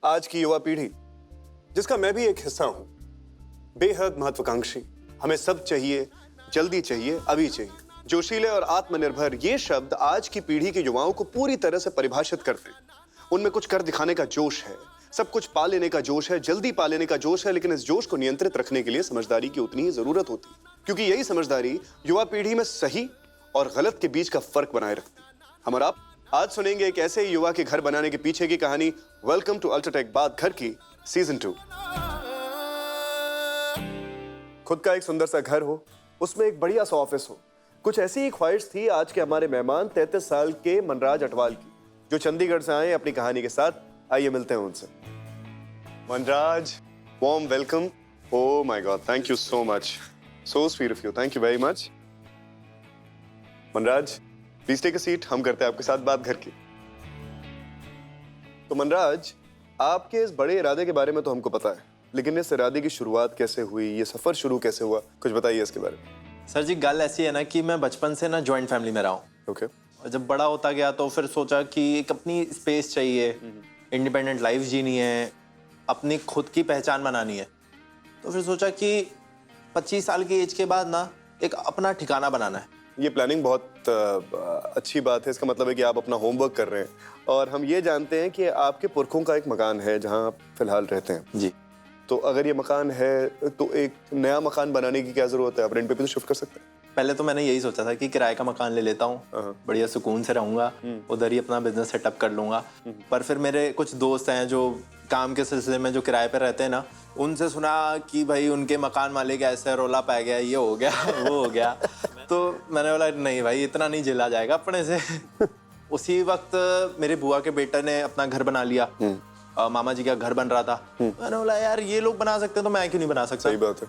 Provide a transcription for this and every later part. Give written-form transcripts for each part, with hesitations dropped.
आज की युवा पीढ़ी, जिसका मैं भी एक हिस्सा हूं, बेहद महत्वाकांक्षी, हमें सब चाहिए, जल्दी चाहिए, अभी चाहिए। जोशीले और आत्मनिर्भर ये शब्द आज की पीढ़ी के युवाओं को पूरी तरह से परिभाषित करते हैं। उनमें कुछ कर दिखाने का जोश है, सब कुछ पा लेने का जोश है, जल्दी पा लेने का जोश है, लेकिन इस जोश को नियंत्रित रखने के लिए समझदारी की उतनी ही जरूरत होती है, क्योंकि यही समझदारी युवा पीढ़ी में सही और गलत के बीच का फर्क बनाए रखती है। हम और आप आज सुनेंगे एक ऐसे ही युवा के घर बनाने के पीछे की कहानी। वेलकम टू अल्ट्राटेक बात घर की सीजन 2। खुद का एक सुंदर सा घर हो, उसमें एक बढ़िया सा ऑफिस हो, कुछ ऐसी ही ख्वाहिश थी आज के हमारे मेहमान 33 साल के मनराज अटवाल की, जो चंडीगढ़ से आए अपनी कहानी के साथ। आइए मिलते हैं उनसे। Manraj, warm welcome. Oh my God, thank you so much, so sweet of you, thank you very much. Manraj, please take a seat, हम करते हैं आपके साथ बात घर की। तो मनराज, आपके इस बड़े इरादे के बारे में तो हमको पता है, लेकिन इस इरादे की शुरुआत कैसे हुई, ये सफर शुरू कैसे हुआ, कुछ बताइए इसके बारे में। सर जी, गल ऐसी है ना कि मैं बचपन से ना जॉइंट फैमिली में रहा हूँ। ओके। और जब बड़ा होता गया तो फिर सोचा कि एक अपनी स्पेस चाहिए, इंडिपेंडेंट लाइफ जीनी है, अपनी खुद की पहचान बनानी है। तो फिर सोचा कि 25 साल की एज के बाद ना एक अपना ठिकाना बनाना है। ये प्लानिंग बहुत अच्छी बात है। इसका मतलब है कि आप अपना होमवर्क कर रहे हैं, और हम ये जानते हैं कि आपके पुरखों का एक मकान है जहां आप फिलहाल रहते हैं। जी। तो अगर ये मकान है तो एक नया मकान बनाने की क्या जरूरत है? आप रेंट पे भी तो शिफ्ट कर सकते हैं। पहले तो मैंने यही सोचा था कि किराए का मकान ले लेता हूँ, बढ़िया सुकून से रहूंगा, उधर ही अपना बिजनेस सेटअप कर लूंगा। पर फिर मेरे कुछ दोस्त हैं जो काम के सिलसिले में जो किराए पे रहते हैं ना, उनसे सुना कि भाई उनके मकान मालिक ऐसे रौला पै गया, ये हो गया वो हो गया। तो मैंने बोला नहीं भाई, इतना नहीं झेला जाएगा अपने से। उसी वक्त मेरे बुआ के बेटे ने अपना घर बना लिया, मामा जी का घर बन रहा था। मैंने बोला यार ये लोग बना सकते हैं तो मैं क्यों नहीं बना सकता। सही बात है।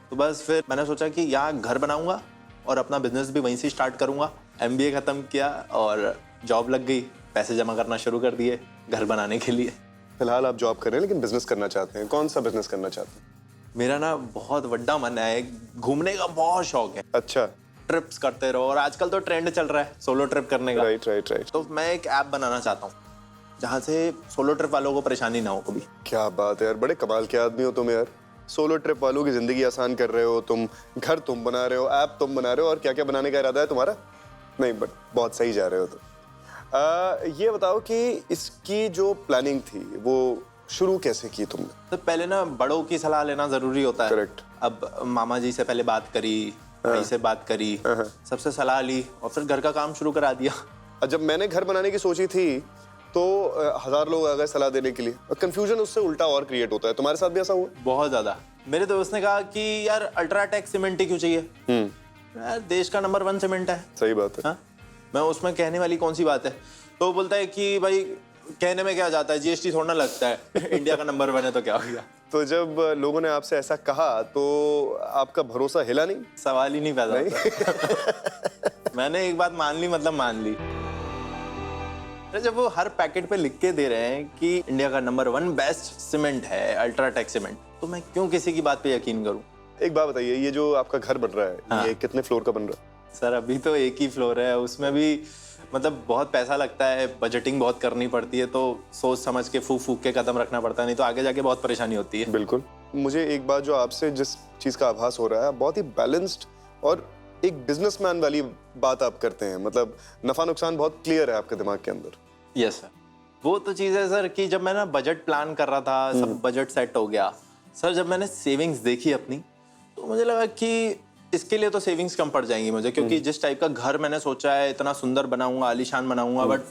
तो बस फिर मैंने सोचा कि यहाँ घर बनाऊंगा और अपना बिजनेस भी वहीं से स्टार्ट करूंगा। MBA खत्म किया और जॉब लग गई, पैसे जमा करना शुरू कर दिए घर बनाने के लिए। फिलहाल आप जॉब कर रहे हैं लेकिन बिजनेस करना चाहते हैं। कौन सा बिजनेस करना चाहते हैं? मेरा ना बहुत बड़ा मन है, घूमने का बहुत शौक है। अच्छा। ट्रिप्स करते रहो, और आजकल तो ट्रेंड चल रहा है सोलो ट्रिप करने का। Right right right. तो मैं एक ऐप बनाना चाहता हूँ जहाँ से सोलो ट्रिप वालों को परेशानी ना हो कभी। क्या बात है यार, बड़े कमाल के आदमी हो तुम यार। सोलो ट्रिप वालों की जिंदगी आसान कर रहे हो तुम, घर तुम बना रहे हो, ऐप तुम बना रहे हो, और क्या क्या बनाने का इरादा है तुम्हारा? नहीं बट बहुत सही जा रहे हो तुम। ये बताओ कि इसकी जो प्लानिंग थी वो शुरू कैसे की तुमने? तो पहले ना बड़ों की सलाह लेना जरूरी होता है। करेक्ट। अब मामा जी से पहले बात करी, भाई से बात करी, सबसे सलाह ली और फिर घर का काम शुरू करा दिया। जब मैंने घर बनाने की सोची थी तो 1000 लोग आ गए सलाह देने के लिए, और कंफ्यूजन उससे उल्टा और क्रिएट होता है। तुम्हारे साथ भी ऐसा हुआ? बहुत ज्यादा। मेरे दोस्त ने कहा कि यार अल्ट्राटेक सीमेंट ही क्यों चाहिए, यार देश का नंबर 1 सीमेंट है। सही बात है। हाँ? मैं उसमें कहने वाली कौन सी बात है। तो बोलता है कि भाई कहने में क्या जाता है, GST थोड़ा ना लगता है, इंडिया का नंबर 1 है तो क्या हो गया। तो जब लोगों ने आपसे ऐसा कहा तो आपका भरोसा हिला नहीं? सवाल ही नहीं पैदा होता। मैंने एक बात मान ली, मतलब मान ली। जब वो हर पैकेट पे लिख के दे रहे हैं कि इंडिया का नंबर 1 बेस्ट सीमेंट है अल्ट्राटेक सीमेंट, तो मैं क्यों किसी की बात पे यकीन करूं। एक बात बताइए, ये जो आपका घर बन रहा है, हाँ। ये कितने फ्लोर का बन रहा है? सर अभी तो एक ही फ्लोर है, उसमें भी मतलब बहुत पैसा लगता है, बजटिंग बहुत करनी पड़ती है, तो सोच समझ के फूक फूक के कदम रखना पड़ता है, नहीं तो आगे जाके बहुत परेशानी होती है। बिल्कुल। मुझे एक बात जो आपसे जिस चीज का आभास हो रहा है, बहुत ही बैलेंस्ड और एक बिजनेसमैन वाली बात आप करते हैं। मतलब नफा नुकसान बहुत क्लियर है आपके दिमाग के अंदर। Yes sir. वो तो चीज़ है सर कि जब मैं ना बजट प्लान कर रहा था, सब बजट सेट हो गया सर, जब मैंने सेविंग्स देखी अपनी, तो मुझे लगा कि इसके लिए तो सेविंग्स कम पड़ जाएंगी मुझे, क्योंकि जिस टाइप का घर मैंने सोचा है इतना सुंदर बनाऊंगा, आलीशान बनाऊंगा, बट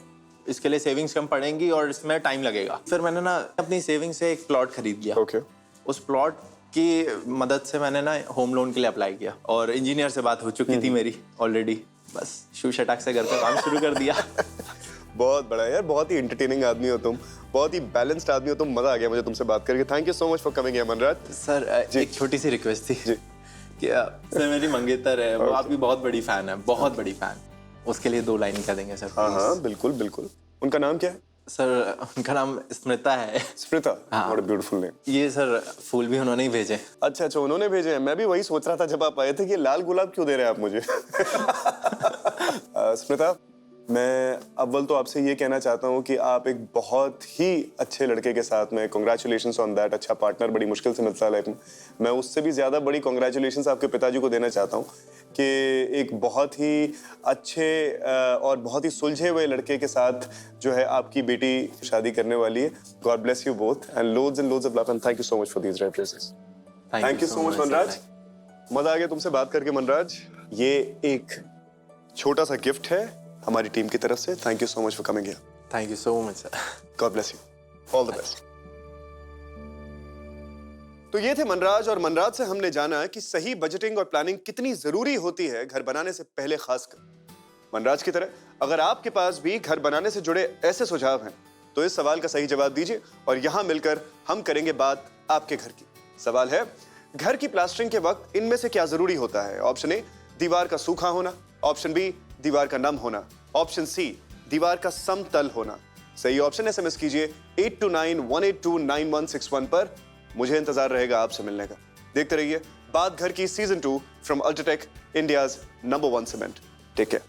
इसके लिए सेविंग्स कम पड़ेंगी और इसमें टाइम लगेगा। फिर मैंने ना अपनी सेविंग से एक प्लॉट खरीद लिया। ओके। उस प्लॉट की मदद से मैंने ना होम लोन के लिए अप्लाई किया, और इंजीनियर से बात हो चुकी थी मेरी ऑलरेडी। बस शू शटाक से घर का काम शुरू कर दिया। बहुत बड़ा यार, बहुत ही एंटरटेनिंग आदमी हो तुम, बहुत ही बैलेंस्ड आदमी हो तुम। मजा आ गया मुझे तुमसे बात करके। Thank you so much for coming here Manraj. Sir एक छोटी सी रिक्वेस्ट थी जी। कि सर मेरी मंगेतर है, वो आपकी बहुत बड़ी फैन है, बहुत बड़ी फैन। उसके लिए 2 लाइन कह देंगे सर? हाँ हाँ बिल्कुल बिल्कुल। उनका नाम क्या है? सर उनका नाम स्मृता है। स्मृता? हाँ। What a beautiful name. ये सर फूल भी उन्होंने ही भेजे। अच्छा अच्छा, उन्होंने भेजे हैं। मैं भी वही सोच रहा था जब आप आए थे कि लाल गुलाब क्यों दे रहे हैं आप मुझे। स्मृता, मैं अव्वल तो आपसे ये कहना चाहता हूँ कि आप एक बहुत ही अच्छे लड़के के साथ में, कॉन्ग्रेचुलेशंस ऑन दैट। अच्छा पार्टनर बड़ी मुश्किल से मिलता है लाइफ में। मैं उससे भी ज़्यादा बड़ी कॉन्ग्रेचुलेशंस आपके पिताजी को देना चाहता हूँ कि एक बहुत ही अच्छे और बहुत ही सुलझे हुए लड़के के साथ जो है आपकी बेटी शादी करने वाली है। God bless you both and loads of love and thank you so much for these references. Thank you so much Manraj, मजा आ गया तुमसे बात करके मनराज। ये एक छोटा सा गिफ्ट है हमारी टीम की तरफ से। Thank you so much for coming here. Thank you so much sir. God bless you, all the best. तो ये थे मनराज, और मनराज से हमने जाना कि सही बजटिंग और प्लानिंग कितनी जरूरी होती है घर बनाने से पहले। खासकर मनराज की तरह अगर आपके पास भी घर बनाने से जुड़े ऐसे सुझाव हैं तो इस सवाल का सही जवाब दीजिए और यहां मिलकर हम करेंगे बात आपके घर की। सवाल है, घर की प्लास्टरिंग के वक्त इनमें से क्या जरूरी होता है? ऑप्शन ए, दीवार का सूखा होना। ऑप्शन बी, दीवार का नम होना। ऑप्शन सी, दीवार का समतल होना। सही ऑप्शन SMS कीजिए 8291829161 पर। मुझे इंतजार रहेगा आपसे मिलने का। देखते रहिए बात घर की season 2 from UltraTech, India's number 1 cement. Take care.